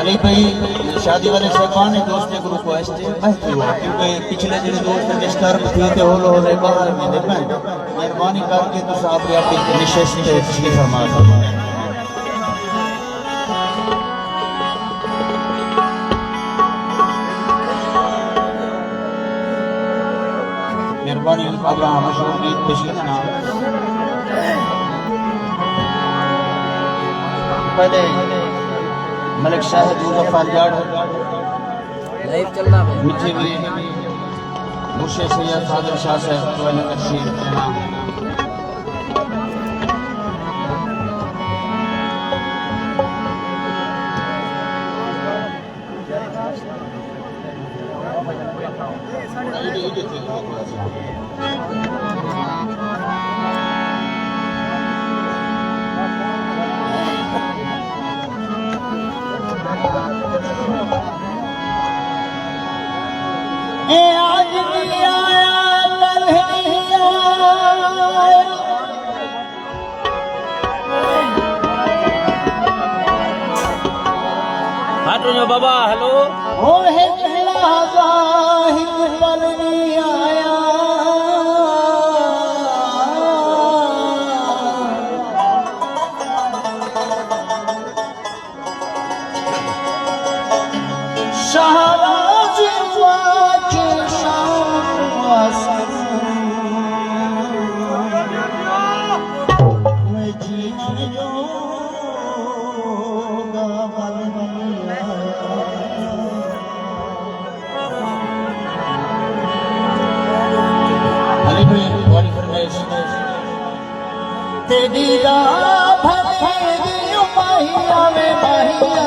अली भाई शादी वाले शेखान दोस्त ग्रुप क्योंकि पिछले जो दोस्त डिस्टर्ब थी तो होले बाहर में देखें मेहरबानी करके तो आप निशेष फरमा मेहरबानी अब्राहम मशहूर गीत पेश करना पहले मलिक शाहिद मुजफ्फर जाट लाइव चलना है मीठे में मुर्शिद सैयद फाजिल शाह साहब तो नगर शरीफ देना आज नहीं आया कल नहीं आया हाटो बाबा हेलो ओ है लहज़ा ही पल नहीं आया शहराज़ के मैं जीने जोगा पल नहीं अली भाई वाली फरमाइश तेरी राह भले दियो माहिया में माहिया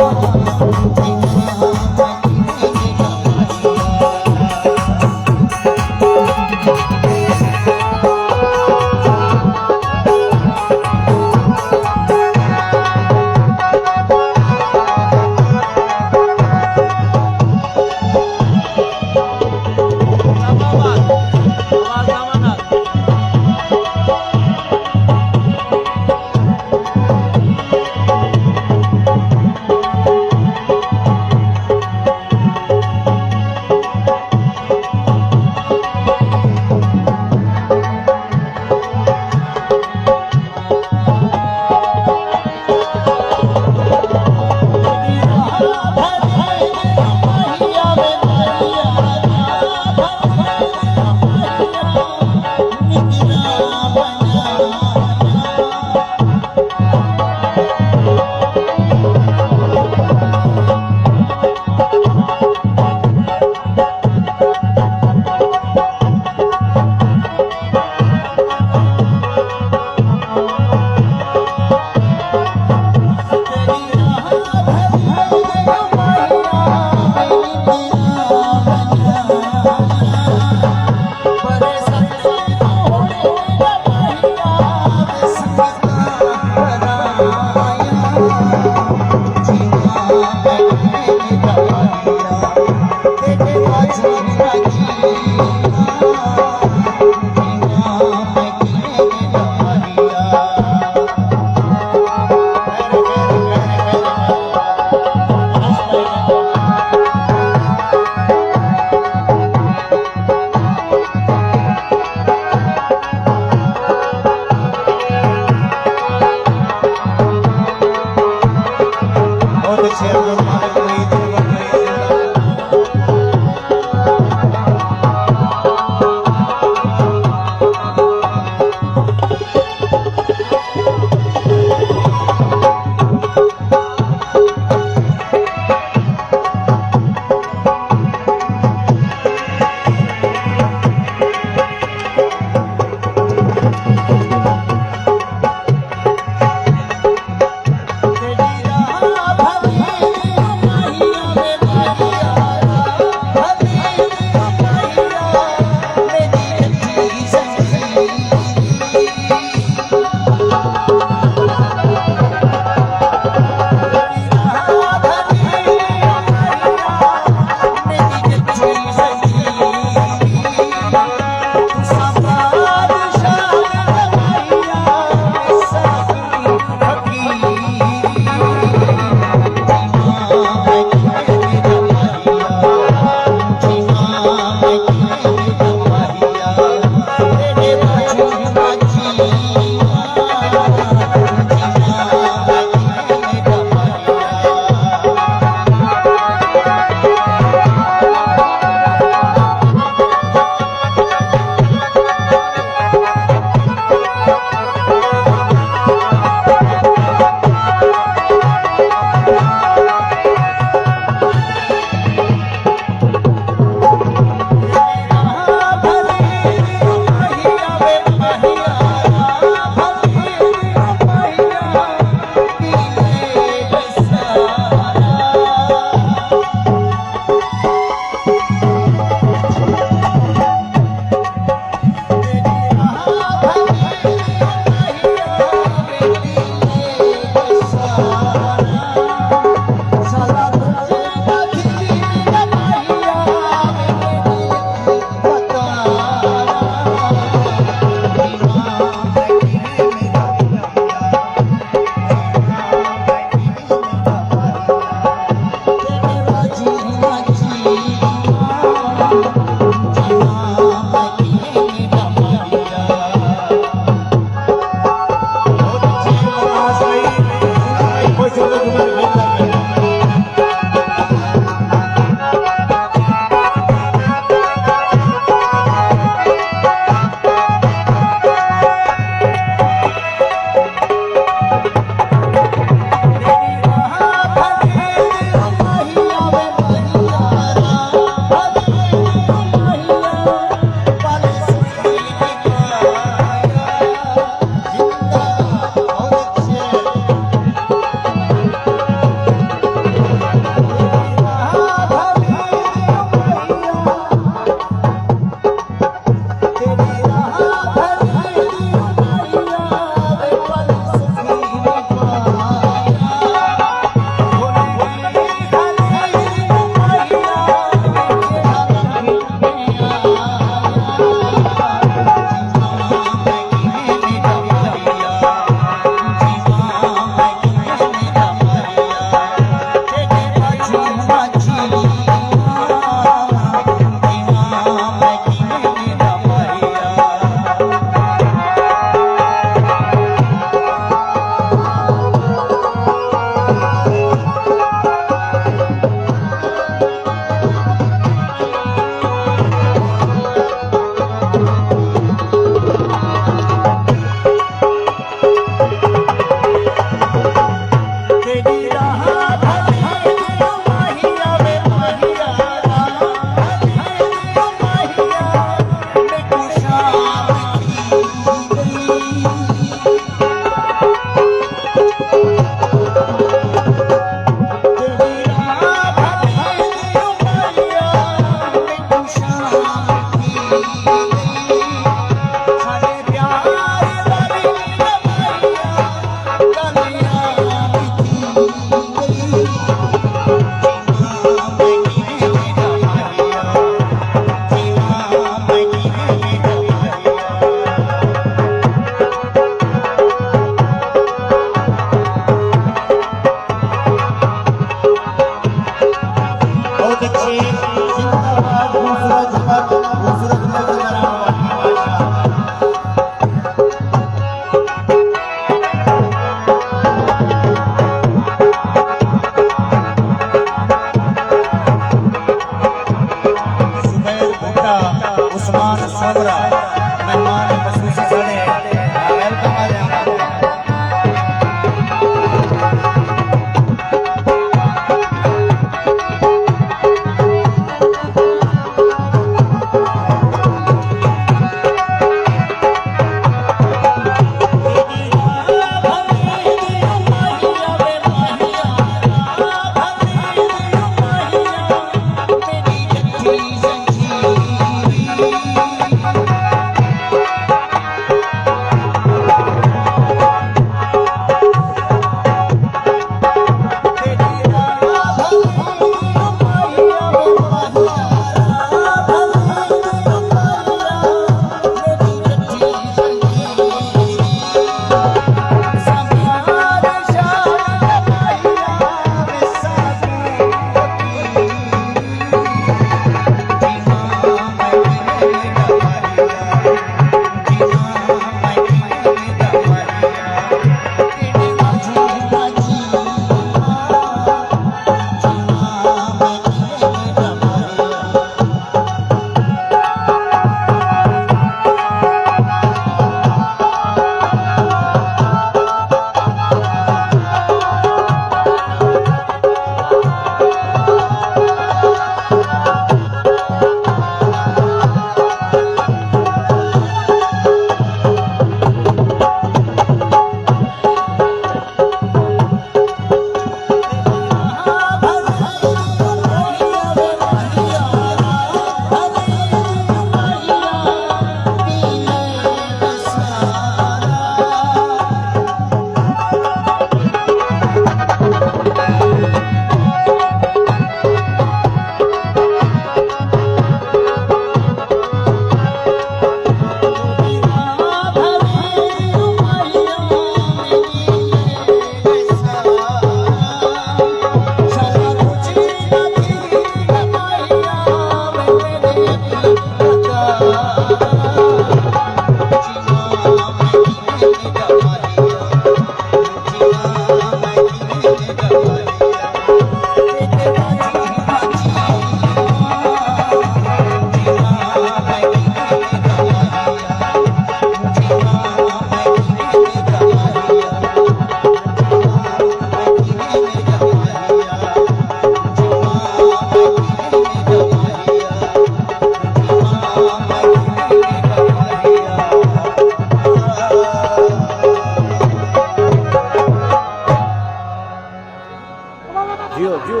जियो जियो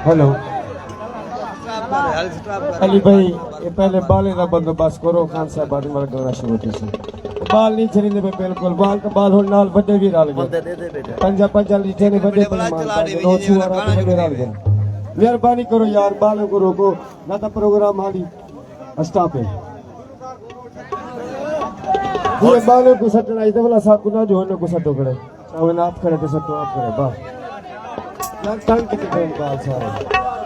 हेलो अली भाई ये पहले बाले का बंदोबस्त करो खान साहब बाद में गाना शुरू कीजिए बाल नहीं छरींदे पे बिल्कुल बाल का बाल हो नाल बड़े भी रल गए पंजा पंजा लीठे ने बड़े बेईमान नो छुआरा के बड़े रल गए मेहरबानी करो यार बालों को रोको ना तो प्रोग्राम हाली स्टॉप है ये बालों को सटना इधर वाला साकु ना जो होने को सटो करे चाहे ना आप करे तो सटो आप करे बस ना टांग के तो बाल सारे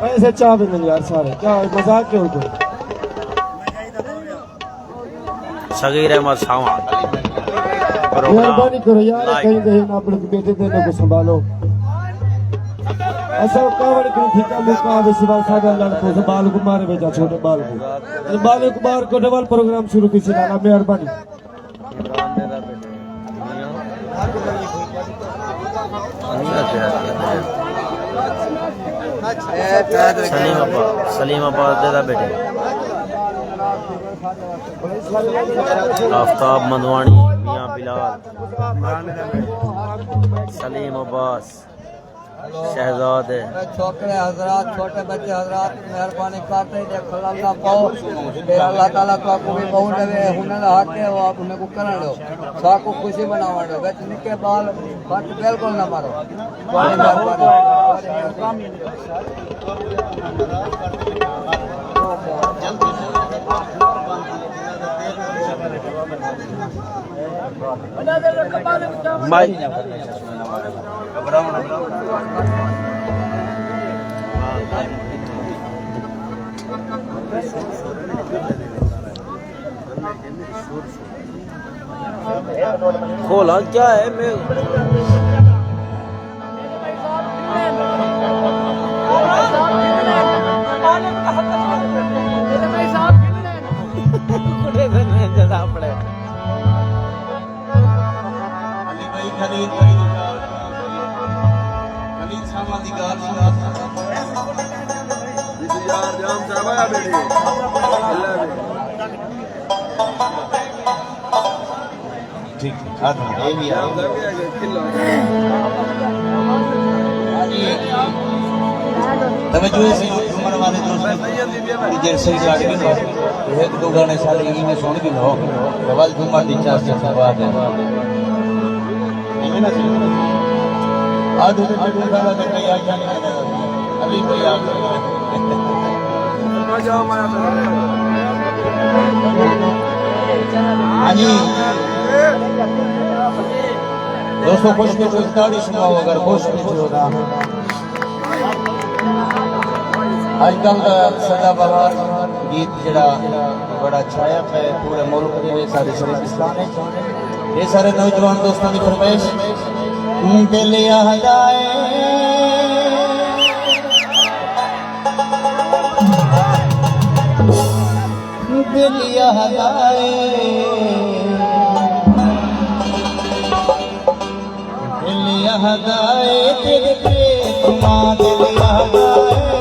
पैसे चाह भी नहीं यार सारे क्या मजाक क्यों होते सगीर अहमद सावा मेहरबानी करो यार कहीं कहीं ना अपने बेटे देने को संभालो ऐसा कावड़ की ठिका मुका विश्वास सादा लड़कों से बाल को मारे भेजा छोटे बाल को मार को डबल प्रोग्राम शुरू की सिलाना मेहरबानी सलीमाबाद दे दा बेटे आफ्ताब मंदवानी मियां बिलाल सलीम अब्बास शहजाद छोकरे हजरात छोटे बच्चे हजरात मेहरबानी करते ही देखो अल्लाह पाओ फिर अल्लाह ताला को आपको भी बहुत लगे हुनर हक है वो आप उन्हें को करन दो साको खुशी बनावा दो बच निके बाल बात बिल्कुल ना मारो बड़ी मेहरबानी माई खोला क्या है मैं अली भाई खलील भाई खलील सामा दी गाल यार जाम सरवाया बेटी ठीक आधा ये भी आ तब जो इस उम्र वाले दोस्त देर से काट के लो एक दो गाने सारे ई में सुन के लो कवल जुम्मा दी चार से बात है आधु आधु गाना तो कई आ जाने अली भाई आ मजा माया हाँ जी दोस्तों खुश के कोई ताड़ी सुनाओ अगर खुश कुछ होगा आजकल का सदाबहार गीत जड़ा बड़ा छाया पे पूरे मुल्क में सारे शरीफिस्तान है ये सारे नौजवान दोस्तों की फरमाइश दिल याद आए दिल याद आए दिल याद आए तेरे प्रेमा दिल याद आए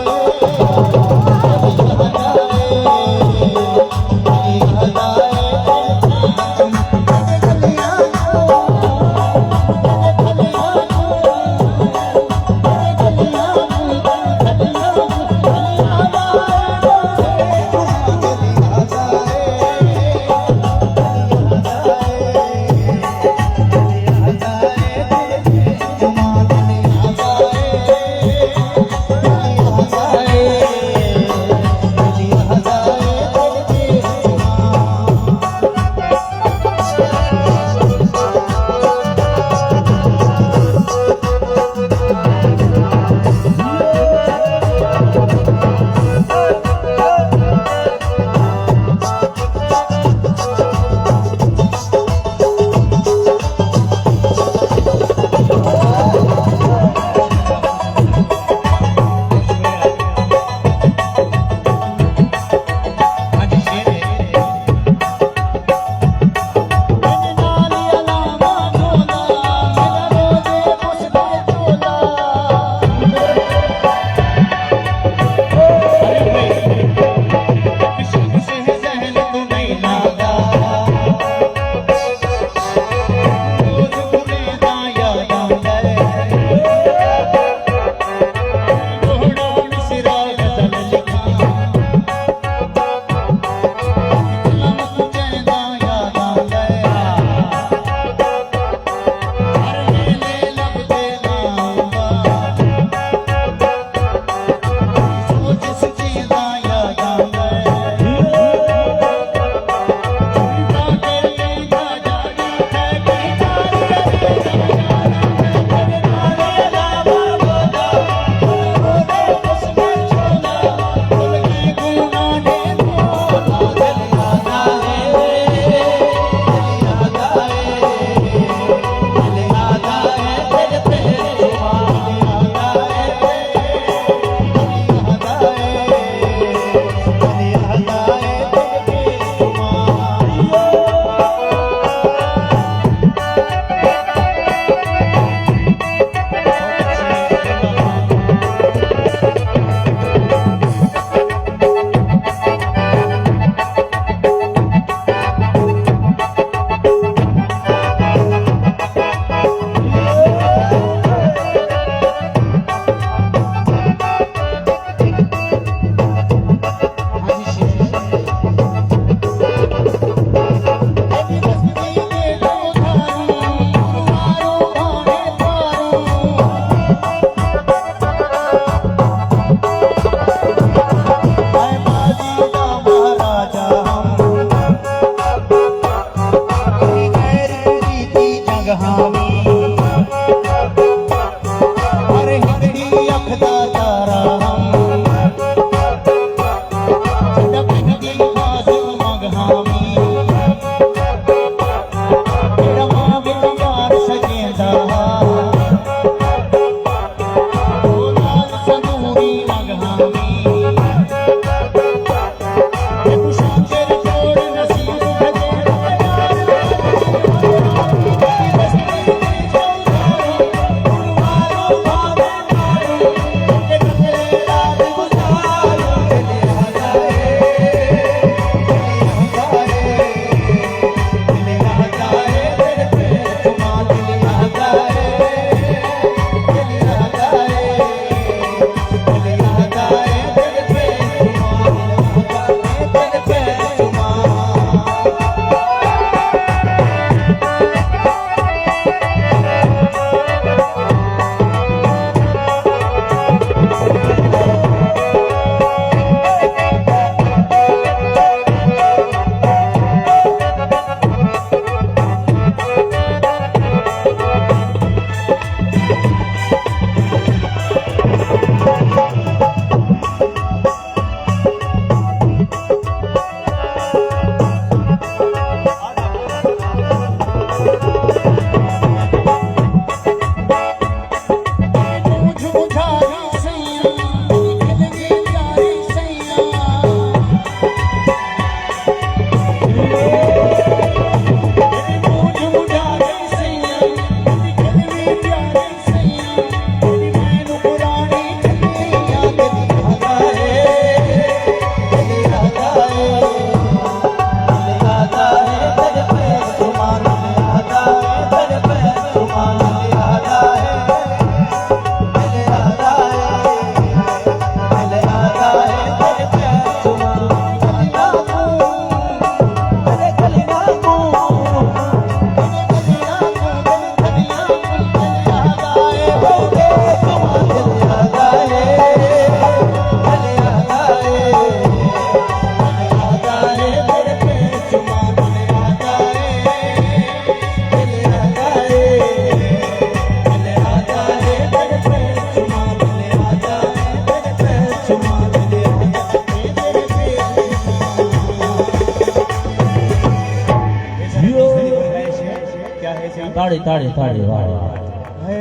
ताड़ी ताड़ी वाह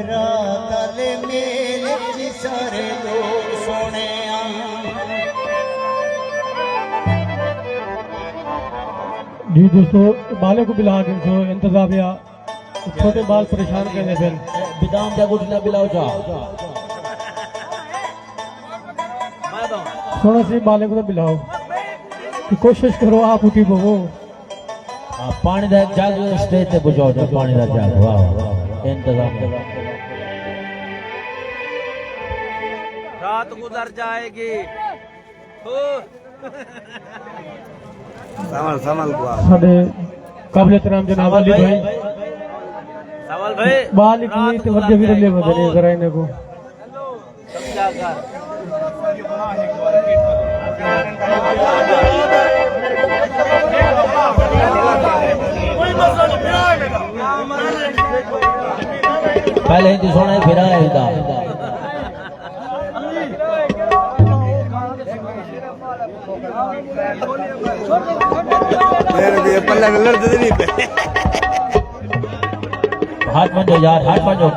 रात मेले च सारे लोग सोने जी दोस्तों बाले को बिला के सो इंतजामिया छोटे बाल परेशान करने फिर बिदाम जा गुठना बिलाओ जा थोड़ा सी बाले को तो बिलाओ कि कोशिश करो आप उठी बवो पानी दा जग स्टेज ते बुझाओ जा पानी दा जग वाह वाह इंतजाम रात गुजर जाएगी संभल को साडे काबिल एहतराम जनाब अली भाई सवाल भाई बाल इतनी तो वजह भी ले बदले जरा इन्हें को समझा कर पहले ही सुना फिर आया मेरे पल्ला में लड़ दे नहीं पे हाथ बंजो यार हाथ बंजो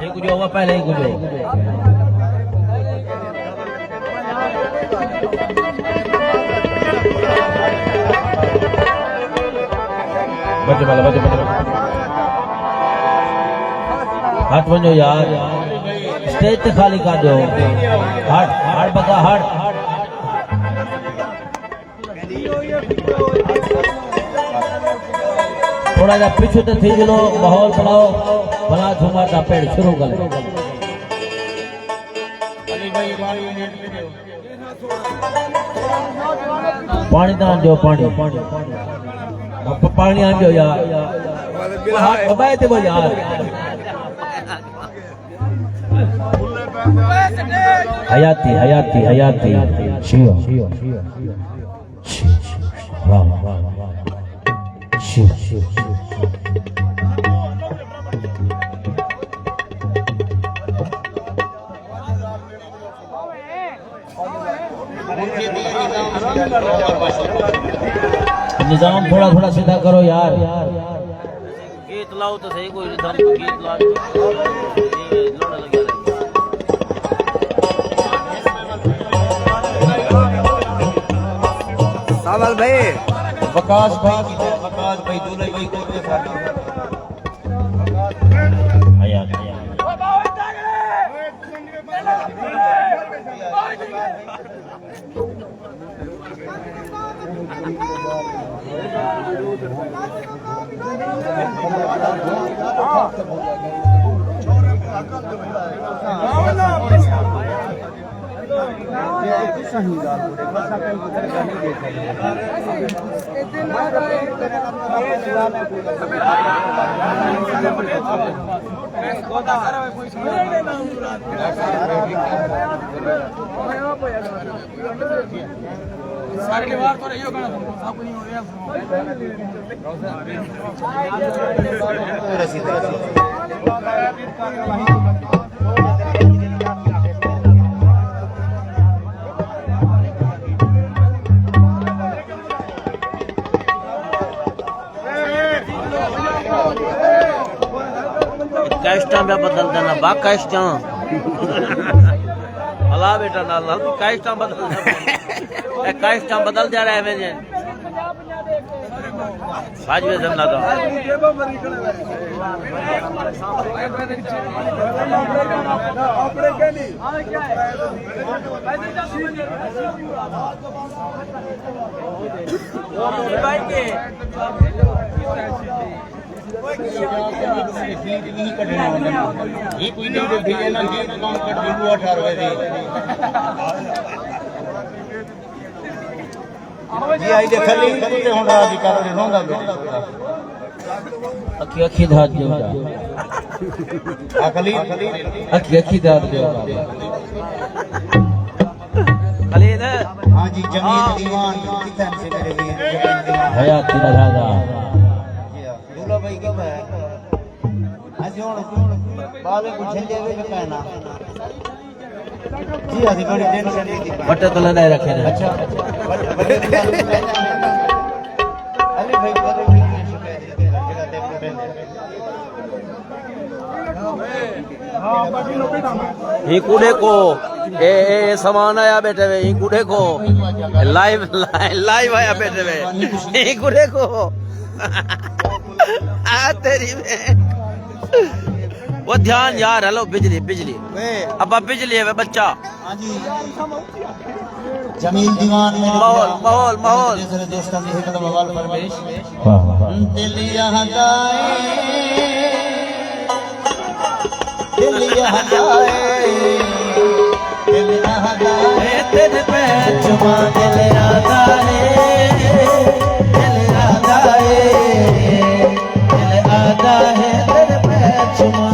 एक जो हुआ पहले ही गुजो बच्चे वाला हाथ बंजो यार स्टेज ते खाली कर दो हाथ बता हाथ थोड़ा जा पीछे तो थी लो माहौल बनाओ बना झूमर का पेड़ शुरू कर पानी दान जो पानी पानी आन जो यार कबाए थे वो यार हयाती शिव वाह शिव निजाम थोड़ा थोड़ा सीधा करो यार गीत लाओ तो सही कोई निजाम तो गीत ला संभल भाई वकास भाई दूल्हे भाई को कैस्टा में बदल देना बा कैस्टा अला बेटा ना लाल कैस्टा बदल कैस्टा बदल जा रहा है मैंने आज में जमना तो ये कोई नहीं भेजे ना ये काम कर दिलू 18 बजे जी आई दे खली ते हुन राजी कर दे नोंदा अखी धार दे खली अखी धार दे खलील हां जी जमीन दीवान कितन से मेरे वीर हयाती राजा दूल्हा भाई कितना है आज हुन बाले को झंडे वे कहना जी आदि बड़ी टेंशन नहीं थी बटे तो ले रखे ने अच्छा अली भाई ही कूड़े को ए सामान आया बैठे हुए ही कूड़े को लाइव लाइव आया बैठे हुए ही कूड़े को आ तेरी में वो ध्यान यार। हेलो बिजली बिजली अब बिजली है बच्चा। हाँ जी जमील दीवान में माहौल माहौल माहौल दूसरे दोस्तों की हिकल बवाल परवेश वाह वाह दिल यहाँ गाए दिल यहाँ गाए दिल यहाँ गाए तेरे पे चुमा दिल आता है दिल आता है दिल आता है तेरे पे चुमा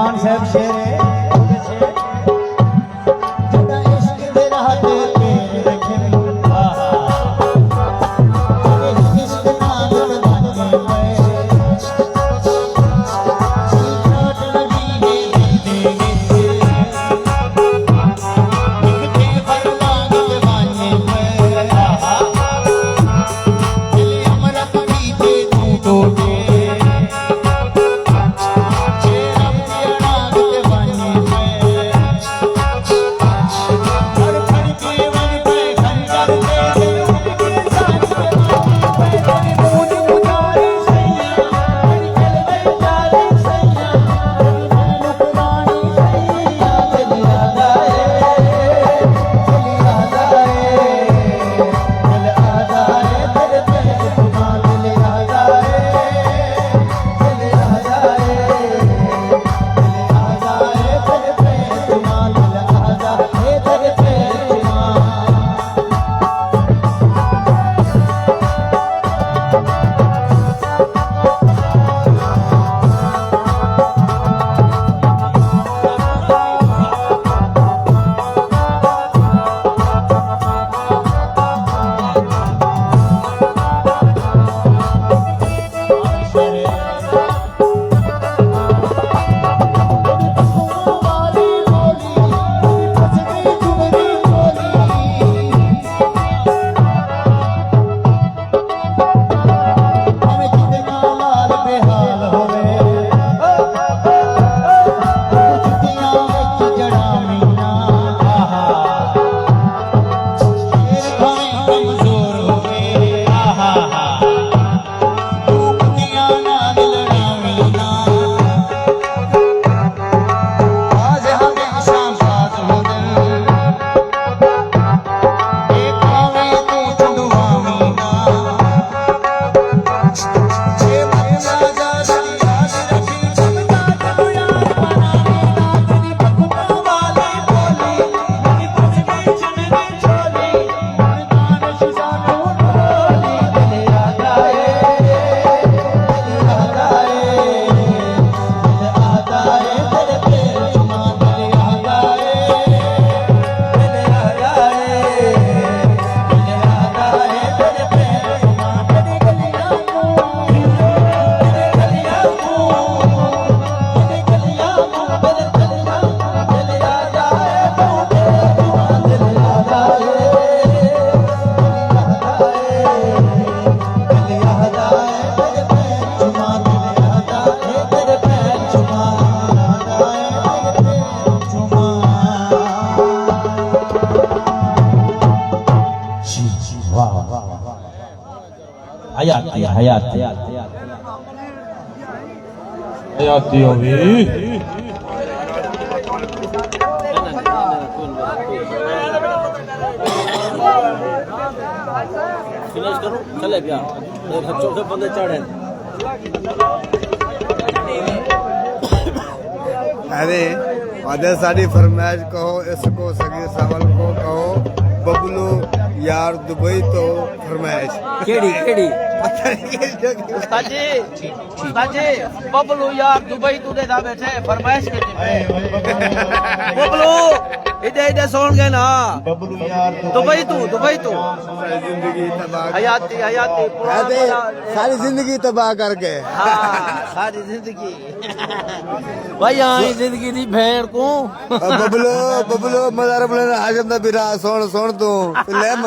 मान साहब शेर जदा इश्क दे राह ते पैर रखे इश्क नाल दीवाने पे सीखत लगी है दे निकते फरमान दीवाने पे दिल अमरत पीते तू टोटे हयाती होगी फिनिश करो चले भैया बच्चों से बंदे चढ़े अरे आधे साड़ी फरमाइश कहो इसको सगी सवाल को कहो बबलू यार दुबई तो फरमाइश केड़ी केड़ी उस्ताद जी बबलू यार दुबई तू दे दा बैठे फरमाइश के बबलू इधे सोन गए ना बबलू यार दुबई तू जिंदगी तबाह हयाती अरे सारी जिंदगी तबाह करके हाँ सारी जिंदगी भाई यहाँ जिंदगी दी भेड़ को बबलू मजार बुलाना हाजम दा बिरा सोन तू लेम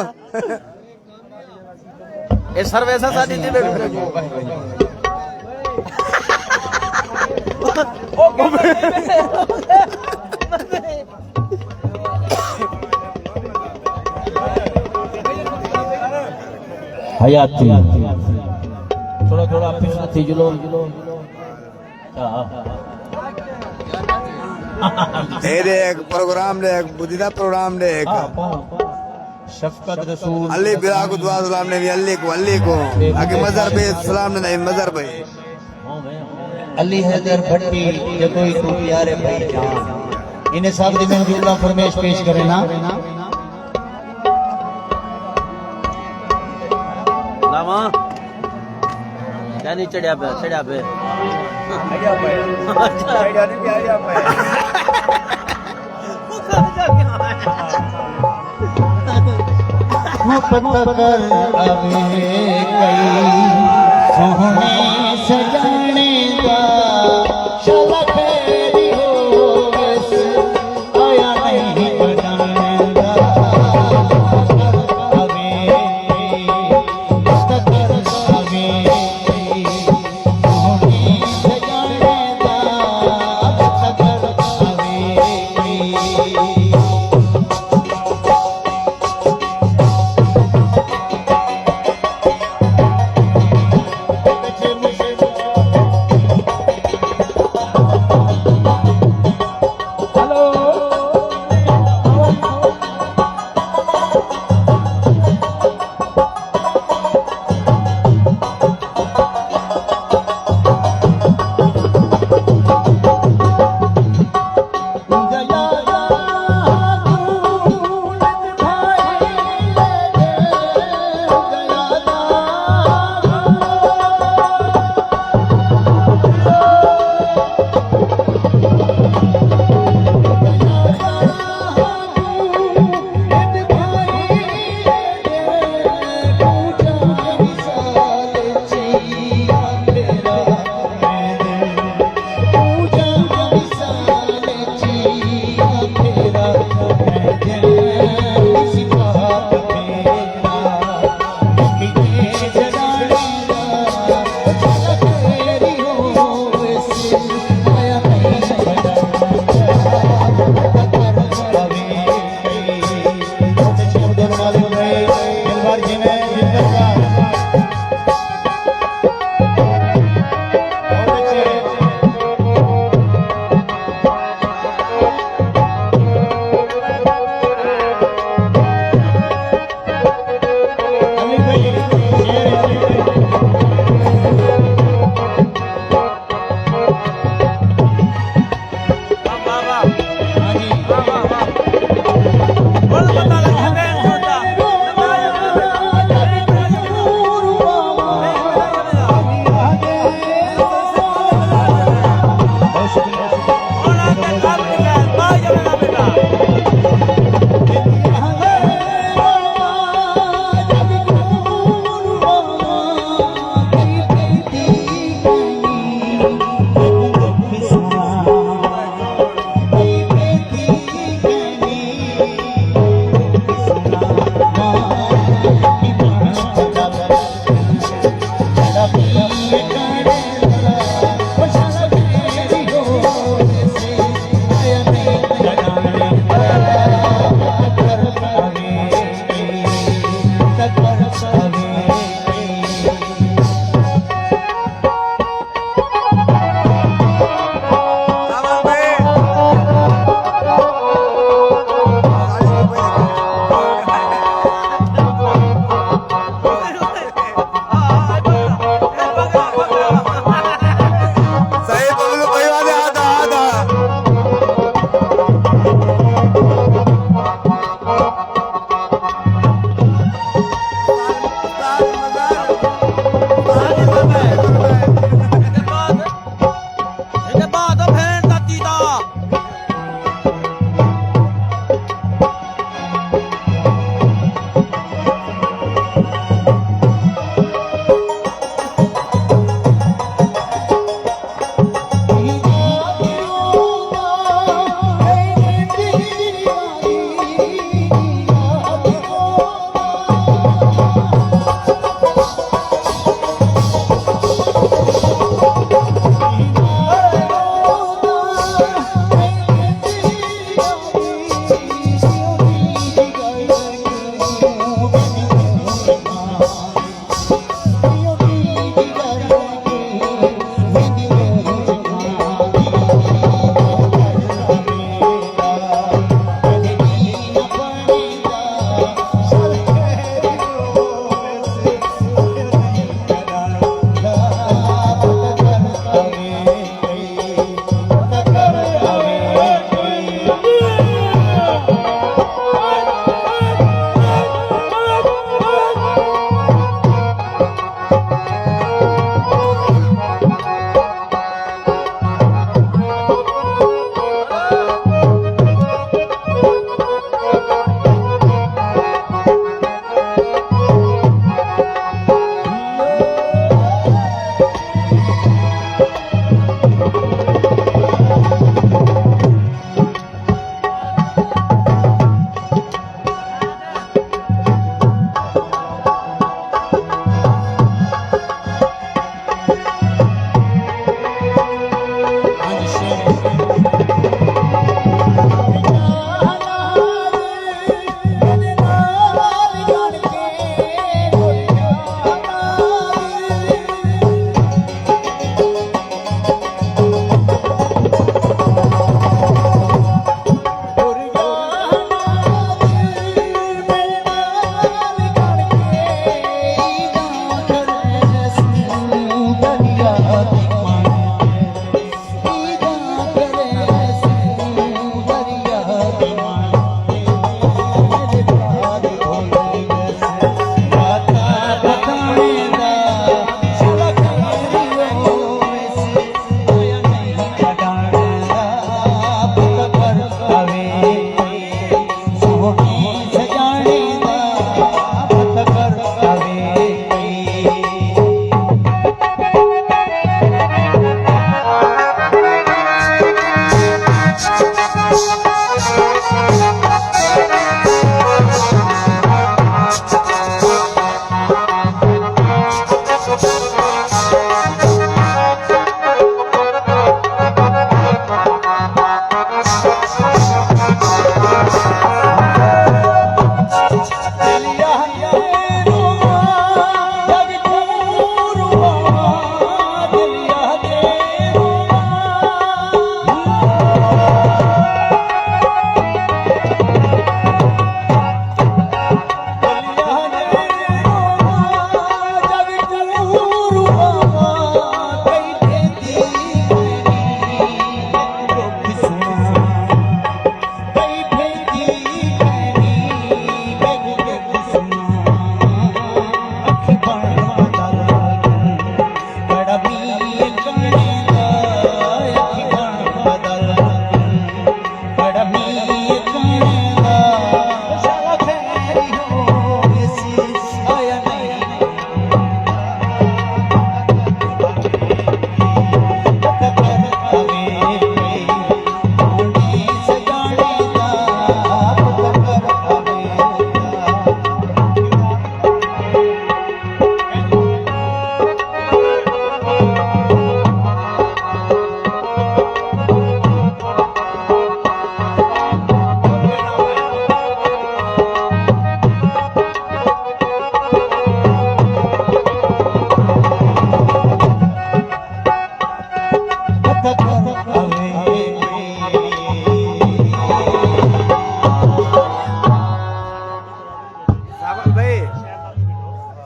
ये सर्वेसा साडी दी बैठ हयाती थोड़ा थोड़ा पीछे थी जुलो एक प्रोग्राम दे एक बुद्धिदा प्रोग्राम दे एक शफकत रसूल अली बिरा को दुआ सलाम ने अली को आगे मजर पे सलाम ने नहीं मजर पे अली हैदर भट्टी जगोई तू प्यारे भाई जान इन्हें सब दी महबूबुल्लाह फरमाइश पेश करे ना लावा क्या नहीं चढ़िया पे आइडिया पाया आइडिया नहीं भी आइडिया पाया मोहब्बत कर अवे कई सोहने सजाने का शाला फेरी हो बस आया नहीं बनाने का अवे मुस्तकर अवे सोहने सजाने का मुस्तकर अवे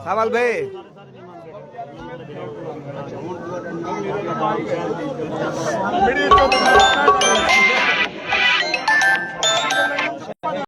सावल भाई